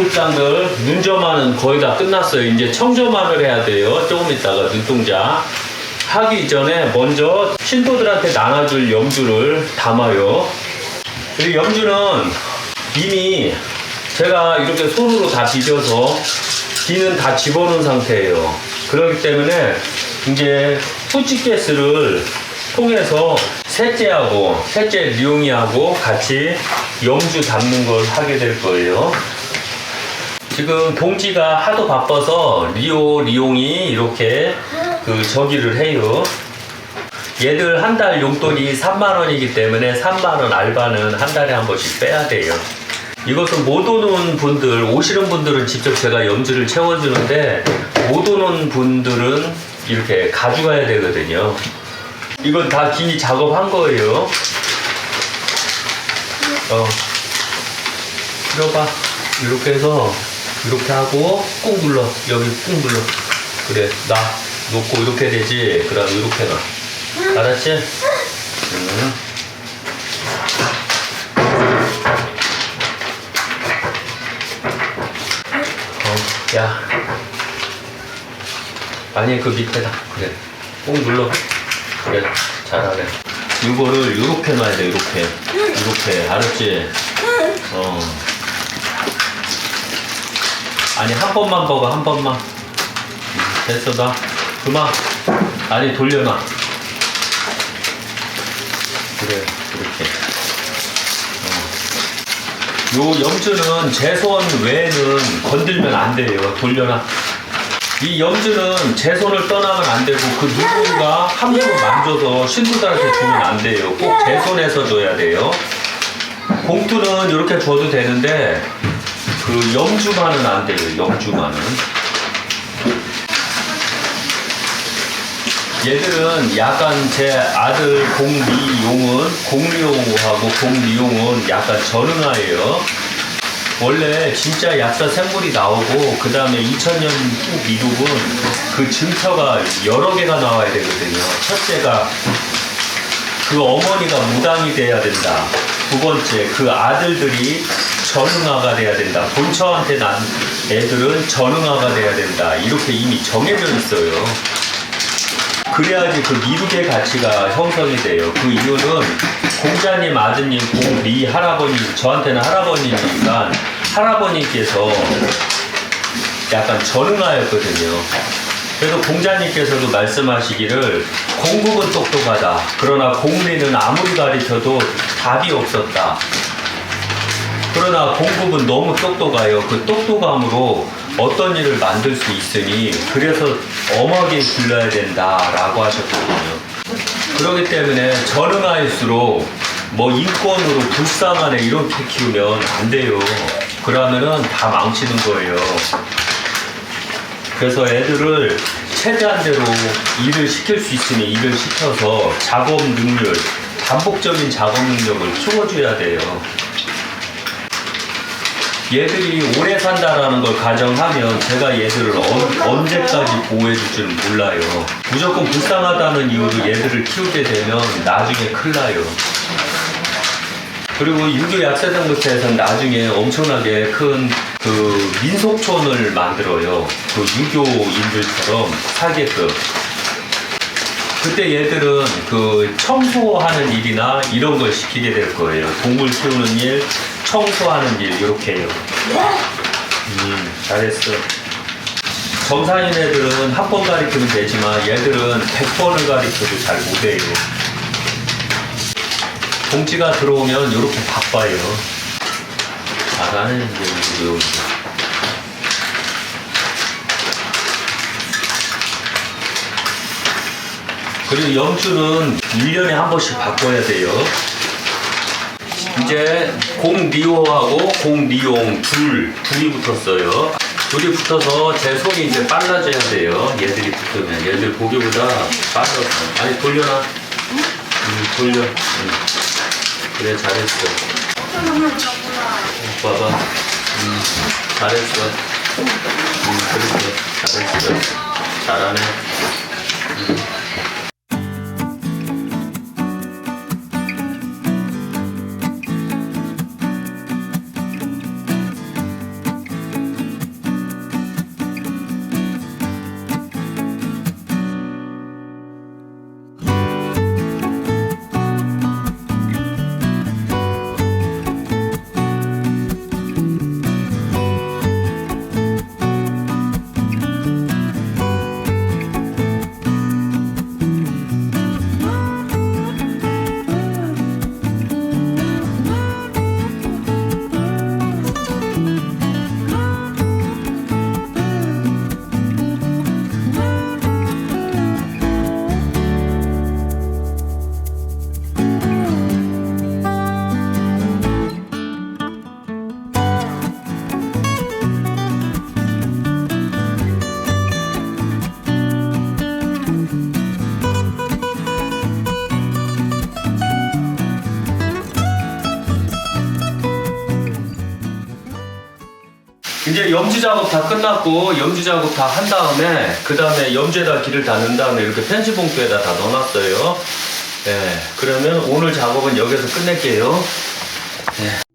동물장들 눈점화는 거의 다 끝났어요. 이제 청점화를 해야 돼요. 조금 있다가 눈동자 하기 전에 먼저 신도들한테 나눠줄 염주를 담아요. 이 염주는 이미 제가 이렇게 손으로 다 비벼서 비는 다 집어넣은 상태예요. 그렇기 때문에 이제 후치가스를 통해서 셋째 리용이하고 같이 염주 담는 걸 하게 될 거예요. 지금 동지가 하도 바빠서 리용이 이렇게 저기를 해요. 얘들 한 달 용돈이 3만원이기 때문에 3만원 알바는 한 달에 한 번씩 빼야 돼요. 이것은 못 오는 분들, 오시는 분들은 직접 제가 염주를 채워주는데 못 오는 분들은 이렇게 가져가야 되거든요. 이건 다 기니 작업한 거예요. 들어봐. 이렇게 해서 이렇게 하고 꾹 눌러. 여기 꾹 눌러. 그래, 나 놓고 이렇게 되지. 그럼 이렇게 놔. 알았지? 야. 아니, 그 밑에다. 그래. 꾹 눌러. 그래, 잘하네. 이거를 이렇게 놔야 돼, 이렇게. 알았지? 아니, 한 번만 먹어, 한 번만. 됐어, 나. 그만. 아니, 돌려놔. 그래, 이렇게. 요 염주는 제 손 외에는 건들면 안 돼요. 돌려놔. 이 염주는 제 손을 떠나면 안 되고 그 누군가 함부로 만져서 신부들한테 주면 안 돼요. 꼭 제 손에서 줘야 돼요. 봉투는 이렇게 줘도 되는데 그 염주만은 안 돼요. 염주만은. 얘들은 약간 제 아들 공리용하고 공리용은 약간 전응아예요. 원래 진짜 약사 생물이 나오고 그 다음에 2000년 후 미국은 그 증표가 여러 개가 나와야 되거든요. 첫째가 그 어머니가 무당이 돼야 된다. 두 번째 그 아들들이 전응아가 돼야 된다. 본처한테 난 애들은 전응아가 돼야 된다. 이렇게 이미 정해져 있어요. 그래야지 그 미국의 가치가 형성이 돼요. 그 이유는 공자님 아드님 공리 할아버님, 저한테는 할아버님이니까 할아버님께서 약간 전응하였거든요. 그래서 공자님께서도 말씀하시기를 공국은 똑똑하다. 그러나 공리는 아무리 가르쳐도 답이 없었다. 그러나 공국은 너무 똑똑해요. 그 똑똑함으로 어떤 일을 만들 수 있으니 그래서 엄하게 길러야 된다라고 하셨거든요. 그렇기 때문에 전응할수록 뭐 인권으로 불쌍한 애 이렇게 키우면 안 돼요. 그러면은 다 망치는 거예요. 그래서 애들을 최대한대로 일을 시킬 수 있으면 일을 시켜서 작업 능력, 반복적인 작업 능력을 키워줘야 돼요. 얘들이 오래 산다라는 걸 가정하면 제가 얘들을 언제까지 보호해줄 줄 몰라요. 무조건 불쌍하다는 이유로 얘들을 키우게 되면 나중에 큰일 나요. 그리고 유교 약사정부터에서는 나중에 엄청나게 큰 그 민속촌을 만들어요. 그 유교인들처럼 살게끔. 그때 얘들은 그 청소하는 일이나 이런 걸 시키게 될 거예요. 동물 키우는 일, 청소하는 일 이렇게 해요. 잘했어. 정상인 애들은 한 번 가르치면 되지만 얘들은 100번을 가르쳐도 잘 못해요. 동지가 들어오면 이렇게 바빠요. 잘하는 게 그리고 염주는 1년에 한 번씩 바꿔야 돼요. 이제 공리호하고 공리용 둘이 붙었어요. 둘이 붙어서 제 손이 이제 빨라져야 돼요. 얘들이 붙으면 얘들 보기보다 빨라서. 아니 돌려놔. 돌려. 그래 잘했어. 봐봐. 잘했어. 그렇게 잘했어. 잘하네. 이제 염지 작업 다 끝났고 염지 작업 다 한 다음에 그 다음에 염지에다 기를 닫는 다음에 이렇게 펜스 봉투에다 다 넣어놨어요. 예, 그러면 오늘 작업은 여기서 끝낼게요. 예.